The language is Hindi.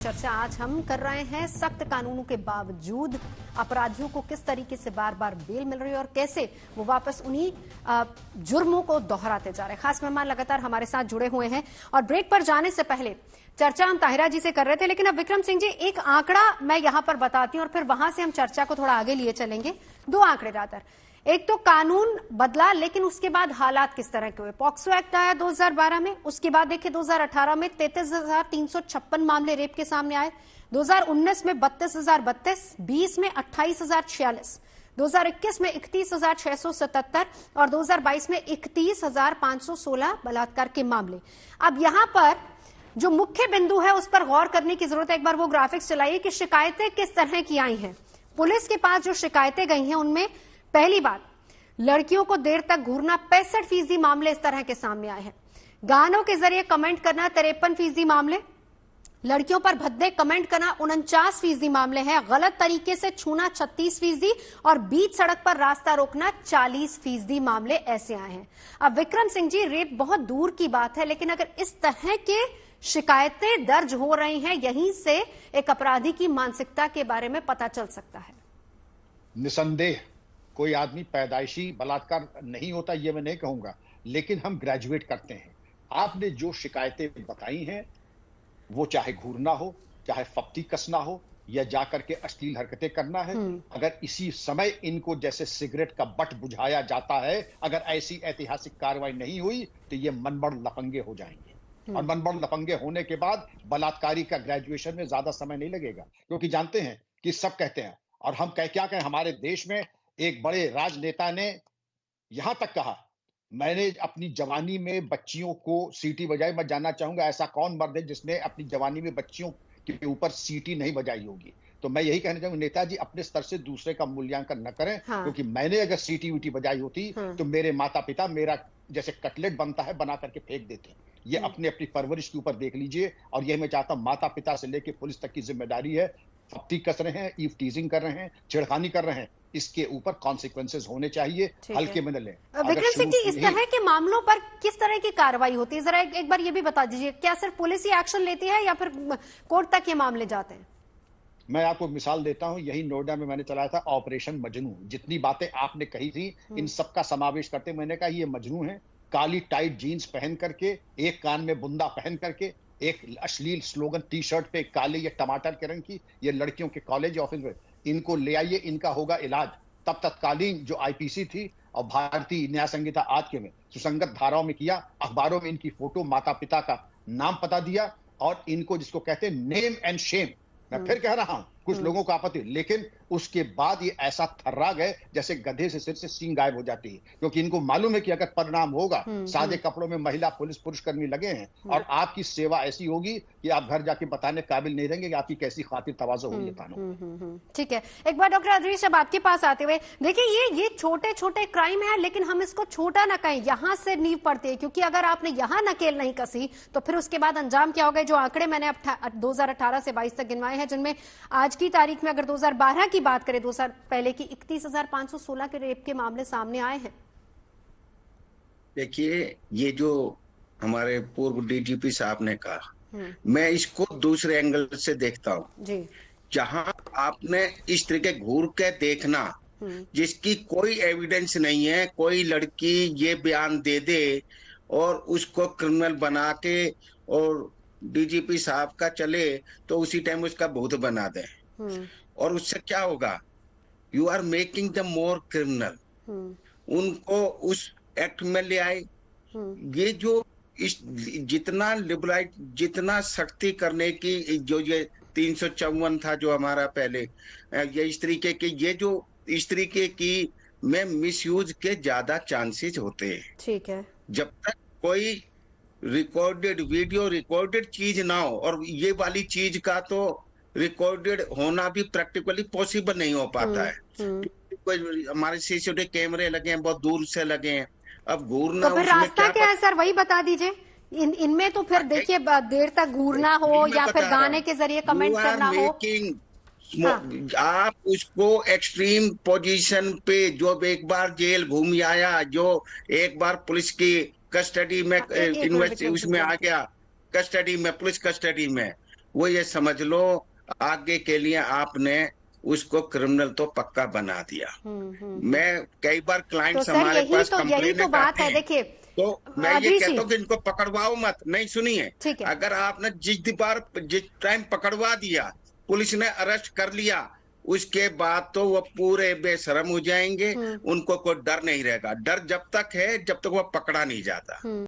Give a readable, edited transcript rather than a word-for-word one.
चर्चा आज हम कर रहे हैं सख्त कानूनों के बावजूद अपराधियों को किस तरीके से बार बार बेल मिल रही है और कैसे वो वापस उन्हीं जुर्मों को दोहराते जा रहे हैं। खास मेहमान लगातार हमारे साथ जुड़े हुए हैं और ब्रेक पर जाने से पहले चर्चा हम ताहिरा जी से कर रहे थे, लेकिन अब विक्रम सिंह जी एक आंकड़ा मैं यहां पर बताती हूं और फिर वहां से हम चर्चा को थोड़ा आगे लिए चलेंगे। दो आंकड़े रातर, एक तो कानून बदला लेकिन उसके बाद हालात किस तरह के हुए। पॉक्सो एक्ट आया 2012 में, उसके बाद देखिए 2018 में 33,356 मामले रेप के सामने आए, 2019 में 32,032, 20 में 28,046, 2021 में 31,677 और 2022 में 31,516 बलात्कार के मामले। अब यहां पर जो मुख्य बिंदु है उस पर गौर करने की जरूरत है। एक बार वो ग्राफिक्स चलाइए कि शिकायतें किस तरह की आई हैं। पुलिस के पास जो शिकायतें गई हैं उनमें पहली बात, लड़कियों को देर तक घूरना 65% मामले इस तरह के सामने आए हैं। गानों के जरिए कमेंट करना 53% मामले, लड़कियों पर भद्दे कमेंट करना 49% मामले हैं, गलत तरीके से छूना 36% और बीच सड़क पर रास्ता रोकना 40% मामले ऐसे आए हैं। अब विक्रम सिंह जी, रेप बहुत दूर की बात है, लेकिन अगर इस तरह के शिकायतें दर्ज हो रही हैं, यहीं से एक अपराधी की मानसिकता के बारे में पता चल सकता है। निसंदेह कोई आदमी पैदाइशी बलात्कार नहीं होता, ये मैं नहीं कहूंगा, लेकिन हम ग्रेजुएट करते हैं। आपने जो शिकायतें बताई हैं, वो चाहे घूरना हो, चाहे फप्ती कसना हो, या जाकर के अश्लील हरकतें करना है, अगर इसी समय इनको जैसे सिगरेट का बट बुझाया जाता है, अगर ऐसी ऐतिहासिक कार्रवाई नहीं हुई तो ये मनबड़ लफंगे हो जाएंगे। और मनबड़ लफंगे होने के बाद बलात्कारी का ग्रेजुएशन में ज्यादा समय नहीं लगेगा, क्योंकि जानते हैं कि सब कहते हैं, और हम क्या कहें, हमारे देश में एक बड़े राजनेता ने यहां तक कहा, मैंने अपनी जवानी में बच्चियों को सीटी बजाई। मैं जानना चाहूंगा ऐसा कौन मर्द है जिसने अपनी जवानी में बच्चियों के ऊपर सीटी नहीं बजाई होगी। तो मैं यही कहना चाहूंगा, नेताजी अपने स्तर से दूसरे का मूल्यांकन न करें। हाँ। क्योंकि मैंने अगर सीटी वीटी बजाई होती तो मेरे माता पिता मेरा जैसे कटलेट बनता है बना करके फेंक देते। ये अपने अपनी परवरिश के ऊपर देख लीजिए। और यही मैं चाहता हूं, माता पिता से लेकर पुलिस तक की जिम्मेदारी है। फप्ती कस रहे हैं, ईव टीजिंग कर रहे हैं, छेड़खानी कर रहे हैं, इसके ऊपर कॉन्सिक्वेंसेस होने चाहिए, हल्के में न लें। विक्रम सिंह जी, इस तरह के मामलों पर किस तरह की कार्रवाई होती है, जरा एक बार ये भी बता दीजिए। क्या सिर्फ पुलिस ही एक्शन लेती है या फिर कोर्ट तक ये मामले जाते हैं? मैं आपको मिसाल देता हूं, यही नोएडा में मैंने चलाया था ऑपरेशन मजनू। जितनी बातें आपने कही थी इन सबका समावेश करते मैंने कहा ये मजनू है, काली टाइट जीन्स पहन करके, एक कान में बुंदा पहन करके, एक अश्लील स्लोगन टी शर्ट पे काले या टमाटर के रंग की, ये लड़कियों के कॉलेज ऑफिस में, इनको ले आइए, इनका होगा इलाज। तब तत्कालीन जो आईपीसी थी और भारतीय न्याय संहिता आज के में सुसंगत धाराओं में किया, अखबारों में इनकी फोटो, माता पिता का नाम पता दिया, और इनको जिसको कहते हैं नेम एंड शेम। मैं फिर कह रहा हूं, कुछ लोगों को आपत्ति, लेकिन उसके बाद ये ऐसा थर्रा गए जैसे गधे से सिर से सींग गायब हो जाती है, क्योंकि इनको मालूम है कि अगर परिणाम होगा, सादे कपड़ों में महिला पुलिस पुरुषकर्मी लगे हैं और आपकी सेवा ऐसी होगी कि आप घर जाके बताने काबिल नहीं रहेंगे कि आपकी कैसी खातिर तवाज़ो हुई है। ठीक है, एक बार डॉक्टर अदरीश अब आपके पास आते हुए, देखिए ये छोटे छोटे क्राइम है, लेकिन हम इसको छोटा ना कहें, यहां से नींव पड़ती है, क्योंकि अगर आपने यहां नकेल नहीं कसी तो फिर उसके बाद अंजाम क्या होगा। जो आंकड़े मैंने 2018 से 22 तक गिनवाए हैं, जिनमें आज की तारीख में अगर 2012 की बात करें, 2 साल पहले की 31,516 के रेप के मामले सामने आए हैं। देखिए, ये जो हमारे पूर्व डीजीपी साहब ने कहा, मैं इसको दूसरे एंगल से देखता हूँ जी। जहां आपने इस तरीके घूर के देखना, जिसकी कोई एविडेंस नहीं है, कोई लड़की ये बयान दे दे और उसको क्रिमिनल बना के और डीजीपी साहब का चले तो उसी टाइम उसका भूत बना दे, और उससे क्या होगा, you are making the more criminal. उनको उस एक्ट में ले आए। ये जो इस जितना लिबरलाइज, जितना सख्ती करने की, जो ये 354 था जो हमारा पहले, ये इस तरीके के, ये जो इस तरीके की में मिसयूज के ज्यादा चांसेस होते हैं। ठीक है, जब तक कोई रिकॉर्डेड वीडियो रिकॉर्डेड चीज ना हो, और ये वाली चीज का तो रिकॉर्डेड होना भी प्रैक्टिकली पॉसिबल नहीं हो पाता है। कोई हमारे सीसीटीवी कैमरे लगे हैं, बहुत दूर से लगे हैं, अब घूरना तो फिर रास्ता क्या है सर, वही बता दीजिए। इनमें तो फिर देखिए देर तक घूरना हो या फिर गाने के जरिए कमेंट करना हो, आप उसको एक्सट्रीम पोजीशन पे, जो एक बार जेल घूम आया, जो एक बार पुलिस की कस्टडी में उसमें आ गया, कस्टडी में, पुलिस कस्टडी में, वो ये समझ लो आगे के लिए आपने उसको क्रिमिनल तो पक्का बना दिया। मैं कई बार क्लाइंट्स तो हमारे पास यही तो बात है। देखिए तो मैं ये कहता हूँ कि इनको पकड़वाओ मत। नहीं सुनिए, अगर आपने जिस टाइम पकड़वा दिया, पुलिस ने अरेस्ट कर लिया, उसके बाद तो वो पूरे बेशरम हो जाएंगे, उनको कोई डर नहीं रहेगा। डर जब तक है जब तक वो पकड़ा नहीं जाता।